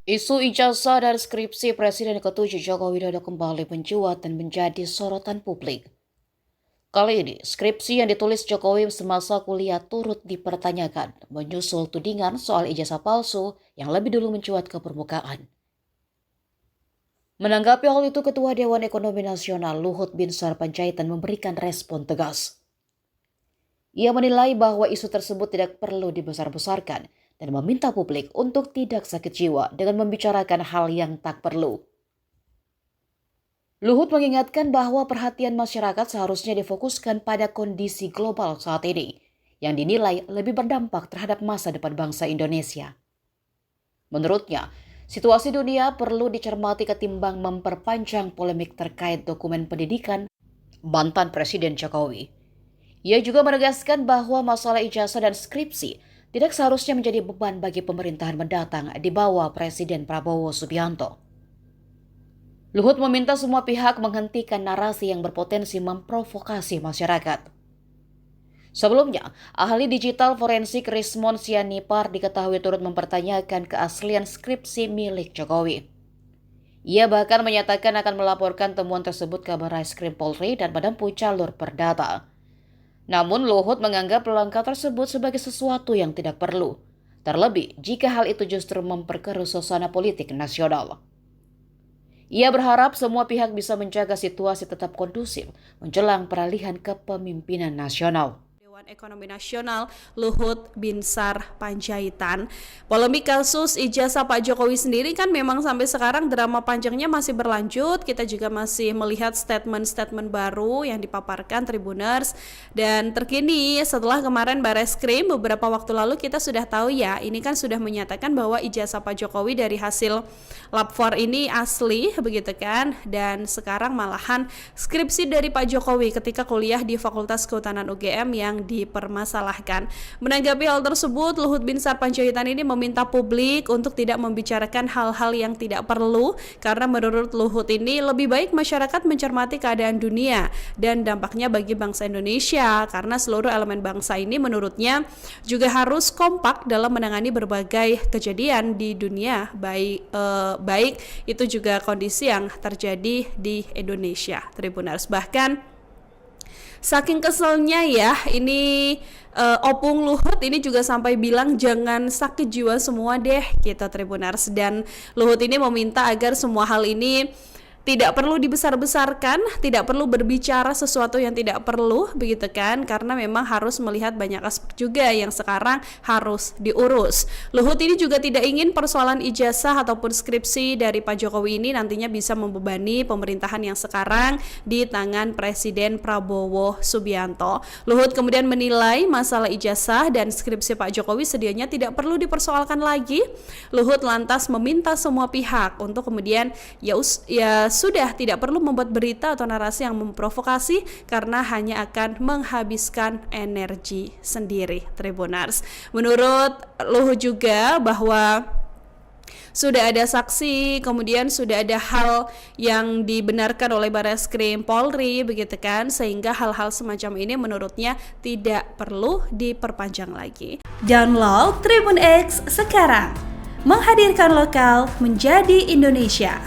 Isu ijazah dan skripsi Presiden ke-7 Joko Widodo kembali mencuat dan menjadi sorotan publik. Kali ini, skripsi yang ditulis Jokowi semasa kuliah turut dipertanyakan, menyusul tudingan soal ijazah palsu yang lebih dulu mencuat ke permukaan. Menanggapi hal itu, Ketua Dewan Ekonomi Nasional Luhut Binsar Panjaitan memberikan respon tegas. Ia menilai bahwa isu tersebut tidak perlu dibesar-besarkan dan meminta publik untuk tidak sakit jiwa dengan membicarakan hal yang tak perlu. Luhut mengingatkan bahwa perhatian masyarakat seharusnya difokuskan pada kondisi global saat ini, yang dinilai lebih berdampak terhadap masa depan bangsa Indonesia. Menurutnya, situasi dunia perlu dicermati ketimbang memperpanjang polemik terkait dokumen pendidikan mantan Presiden Jokowi. Ia juga menegaskan bahwa masalah ijazah dan skripsi tidak seharusnya menjadi beban bagi pemerintahan mendatang di bawah Presiden Prabowo Subianto. Luhut meminta semua pihak menghentikan narasi yang berpotensi memprovokasi masyarakat. Sebelumnya, ahli digital forensik Rismon Sianipar diketahui turut mempertanyakan keaslian skripsi milik Jokowi. Ia bahkan menyatakan akan melaporkan temuan tersebut ke Barreskrim Polri dan menempuh jalur perdata. Namun Luhut menganggap langkah tersebut sebagai sesuatu yang tidak perlu, terlebih jika hal itu justru memperkeruh suasana politik nasional. Ia berharap semua pihak bisa menjaga situasi tetap kondusif menjelang peralihan kepemimpinan nasional. Dewan Ekonomi Nasional Luhut Binsar Panjaitan. Polemik kasus ijazah Pak Jokowi sendiri kan memang sampai sekarang drama panjangnya masih berlanjut. Kita juga masih melihat statement-statement baru yang dipaparkan Tribuners. Dan terkini setelah kemarin Barreskrim beberapa waktu lalu kita sudah tahu ya, ini kan sudah menyatakan bahwa ijazah Pak Jokowi dari hasil Lab 4 ini asli begitu kan. Dan sekarang malahan skripsi dari Pak Jokowi ketika kuliah di Fakultas Kehutanan UGM yang dipermasalahkan. Menanggapi hal tersebut, Luhut Binsar Panjaitan ini meminta publik untuk tidak membicarakan hal-hal yang tidak perlu karena menurut Luhut ini lebih baik masyarakat mencermati keadaan dunia dan dampaknya bagi bangsa Indonesia karena seluruh elemen bangsa ini menurutnya juga harus kompak dalam menangani berbagai kejadian di dunia baik itu juga kondisi yang terjadi di Indonesia. Tribuners bahkan saking keselnya ya, ini Opung Luhut ini juga sampai bilang jangan sakit jiwa semua deh gitu Tribuners. Dan Luhut ini meminta agar semua hal ini tidak perlu dibesar-besarkan, tidak perlu berbicara sesuatu yang tidak perlu begitu kan, karena memang harus melihat banyak aspek juga yang sekarang harus diurus. Luhut ini juga tidak ingin persoalan ijazah ataupun skripsi dari Pak Jokowi ini nantinya bisa membebani pemerintahan yang sekarang di tangan Presiden Prabowo Subianto. Luhut kemudian menilai masalah ijazah dan skripsi Pak Jokowi sedianya tidak perlu dipersoalkan lagi. Luhut lantas meminta semua pihak untuk kemudian ya sudah tidak perlu membuat berita atau narasi yang memprovokasi karena hanya akan menghabiskan energi sendiri Tribuners. Menurut Luhut juga bahwa sudah ada saksi, kemudian sudah ada hal yang dibenarkan oleh Barreskrim Polri begitu kan, sehingga hal-hal semacam ini menurutnya tidak perlu diperpanjang lagi. Download Tribun X sekarang, menghadirkan lokal menjadi Indonesia.